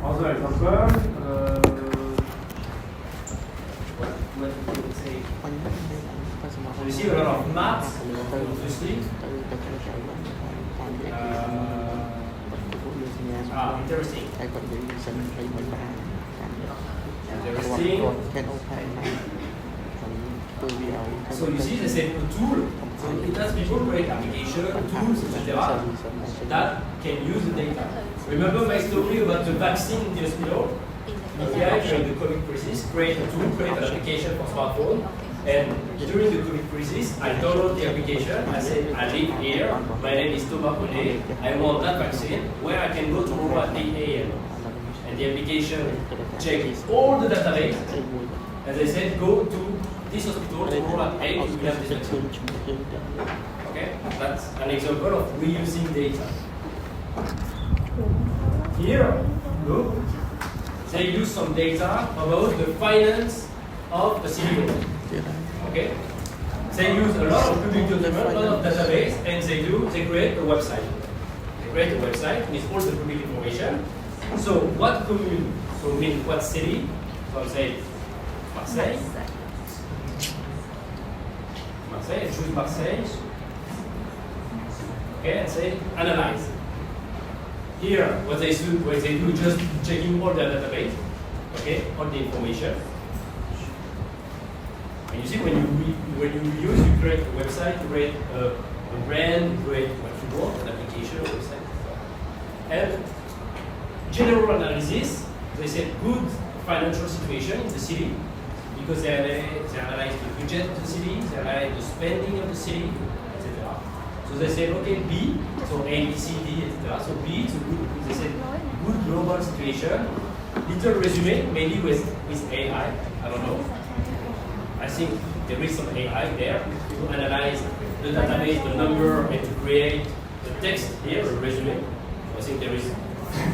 Other example, what you would say? So you see a lot of maps, obviously. Interesting. So you see, they say a tool. So it has people create applications, tools, etc. that can use the data. Remember my story about the vaccine in the hospital? EPI during the COVID crisis, create a tool, create an application for smartphone. And during the COVID crisis, I download the application. I said, I live here. My name is Thomas Bonnet. I want that vaccine where I can go tomorrow at 8 a.m. And the application checks all the database. And they said, go to this hospital tomorrow at 8, you will have this vaccine. Okay? That's an example of reusing data. Here, look, they use some data about the finance of the city. Okay? They use a lot of public documents, a lot of database, and they create a website. They create a website with all the public information. So what commune? So mean what city? So I'll say Marseille. Marseille, choose Marseille. Okay, and say analyze. Here, what they do just checking all the database, okay, all the information. And you see, when you use, you create a website, you create a brand, you create what you want, an application, a website. And general analysis, they said good financial situation in the city, because they analyze the budget of the city, they analyze the spending of the city, etc. So they said, okay, B, so A, B, C, D, etc. So B is a good, they said, good global situation. Little resume, maybe with AI, I don't know. I think there is some AI there to analyze the database, the number, and to create the text here, the resume. So I think there is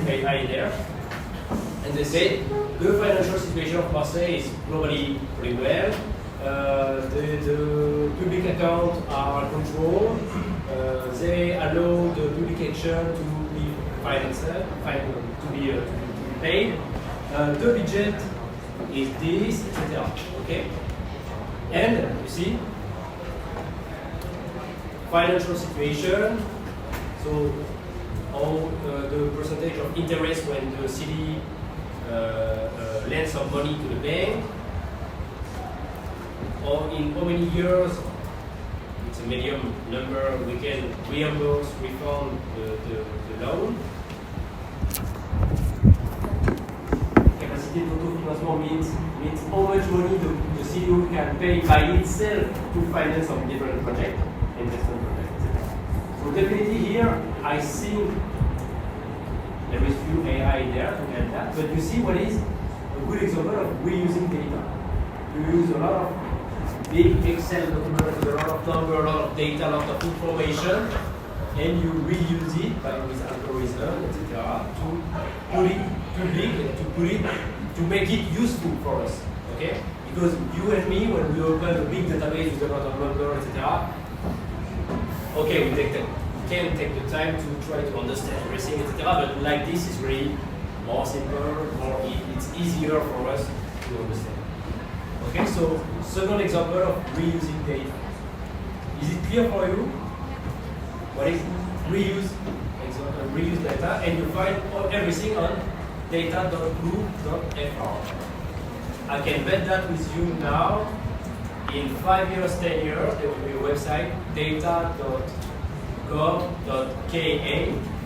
AI there. And they say the financial situation of Marseille is globally pretty well. The public accounts are controlled. They allow the public action to be financed, to be paid. The budget is this, etc. Okay? And you see, financial situation. So, all the percentage of interest when the city lends some money to the bank, or in how many years, it's a medium number, we can reimburse, refund the loan. Capacité d'autofinancement means how much money the city can pay by itself to finance some different projects, investment projects, etc. So definitely here, I think there is few AI there to get that, but you see what is a good example of reusing data. You use a lot of big Excel documents with a lot of numbers, a lot of data, a lot of information, and you reuse it with algorithms, etc., to put it public and to make it useful for us. Okay? Because you and me, when we open a big database with a lot of numbers, etc., okay, we can take the time to try to understand everything, etc. But like this is really more simple, it's easier for us to understand. Okay, so second example of reusing data. Is it clear for you? What is reuse data? And you find everything on data.group.fr. I can bet that with you now. In 5 years, 10 years, there will be a website, data.gov.ka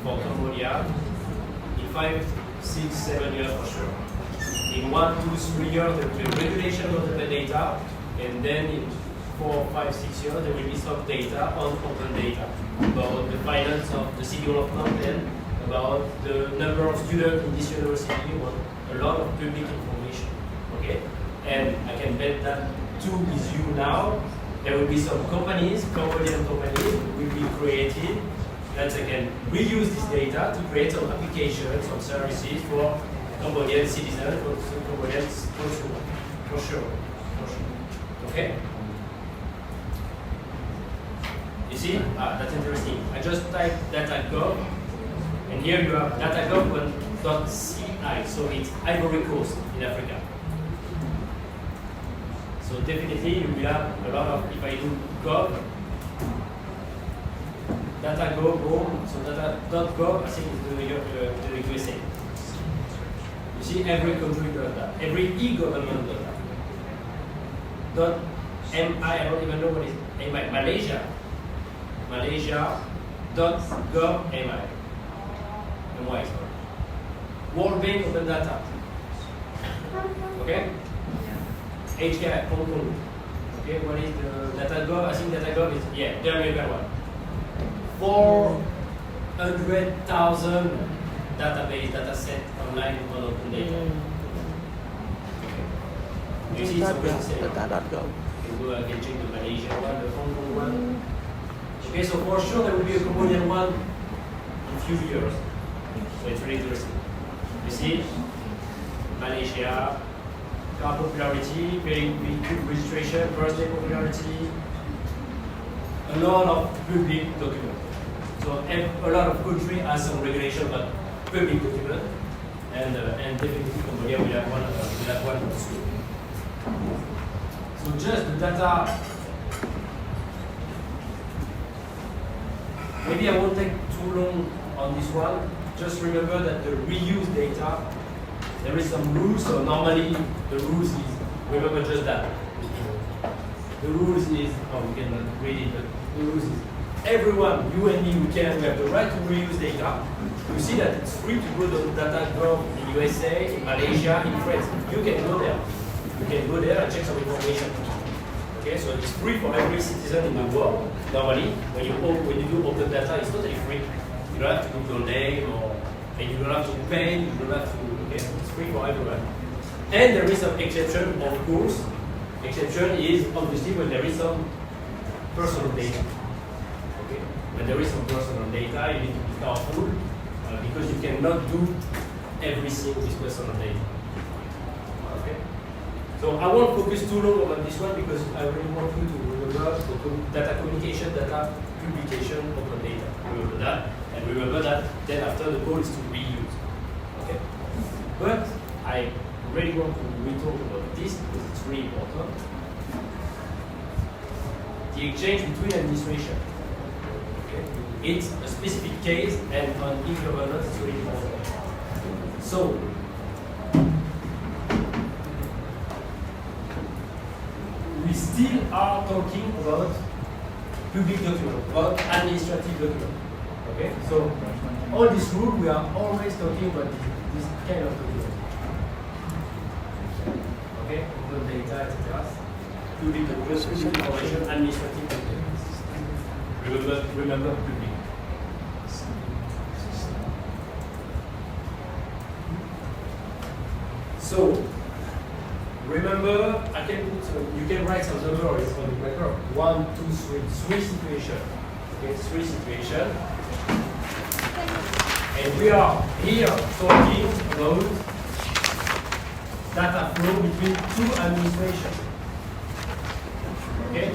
for Cambodia. In 5, 6, 7 years for sure. In 1, 2, 3 years, there will be regulation of the data, and then in 4, 5, 6 years, there will be some data on open data about the finance of the city development and about the number of students in this university, a lot of public information. Okay, and I can bet that too is you now. There will be some companies, Cambodian companies, will be created that they can reuse this data to create some applications, some services for Cambodian citizens, for Cambodian consumers, for sure. Okay? You see? That's interesting. I just typed data.gov, and here you have data.gov .ci, so it's Ivory Coast in Africa. So definitely you will have a lot of, if I do gov, data gov, so data.gov, I think it's the USA. You see, every country does that. Every e-government does that. .mi, I don't even know what is MI. Malaysia. Malaysia.gov MI. MY, sorry. World Bank open data. Okay? HKI, Hong Kong. Okay, what is the data.gov? I think data.gov is, yeah, the American one. 400,000 database, data set online on open data. You see, it's always the same. Data.gov. You can go, I can check the Malaysia one, the Hong Kong one. Okay, so for sure there will be a Cambodian one in a few years. So it's really interesting. You see, Malaysia, car popularity, paying vehicle registration, birthday popularity, a lot of public documents. So a lot of country has some regulation about public document, and definitely Cambodia will have one also. So just the data. Maybe I won't take too long on this one. Just remember that the reuse data, there is some rules. So normally the rules is, remember just that. The rules is, oh, we cannot read it, but the rules is everyone, you and me, we have the right to reuse data. You see that it's free to go to data.gov in USA, in Malaysia, in France. You can go there. You can go there and check some information. Okay, so it's free for every citizen in the world. Normally, when you do open data, it's totally free. You don't have to put your name, and you don't have to pay. You don't have to. Okay, it's free for everyone. And there is some exception, of course. Exception is obviously when there is some personal data. Okay, when there is some personal data, you need to be careful because you cannot do everything with personal data. Okay. So I won't focus too long on this one because I really want you to remember data communication, data publication, open data. Remember that, and remember that then after the goal is to reuse. Okay? But I really want to re-talk about this because it's really important. The exchange between administration. Okay? It's a specific case and on e-governance it's really important. So we still are talking about public document, about administrative document. Okay, so all this rule we are always talking about this kind of document. Okay, open data, etc. Public document, public information, administrative document. Remember public. So remember, I can put, you can write some number on the paper. 1, 2, 3 situations. Okay, 3 situations. And we are here talking about data flow between 2 administrations. Okay?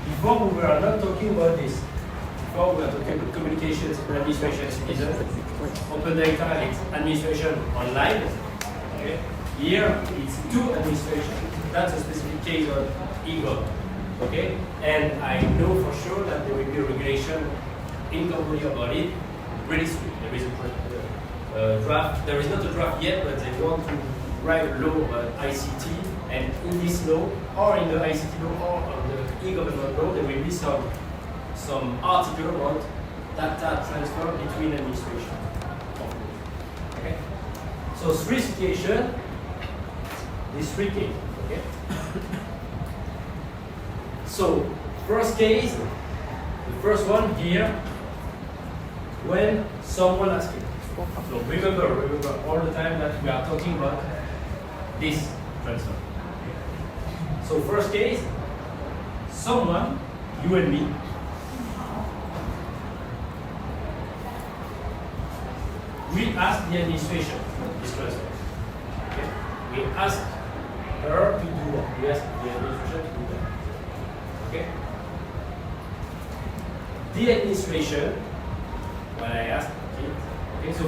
Before we were not talking about this. Before we were talking about communications, administration, citizen, open data, it's administration online. Okay? Here, it's 2 administrations. That's a specific case of e-gov. Okay? And I know for sure that there will be a regulation in Cambodia about it pretty soon. There is a draft. There is not a draft yet, but they want to write a law about ICT. And in this law, or in the ICT law, or on the e-government law, there will be some article about data transfer between administration. Okay? So 3 situations. These 3 cases, okay? So, first case, the first one here, when someone asks you. So remember all the time that we are talking about this transfer. So first case, someone, you and me, we ask the administration this transfer. Okay? We ask her to do that. We ask the administration to do that. Okay? The administration, when I ask, okay, so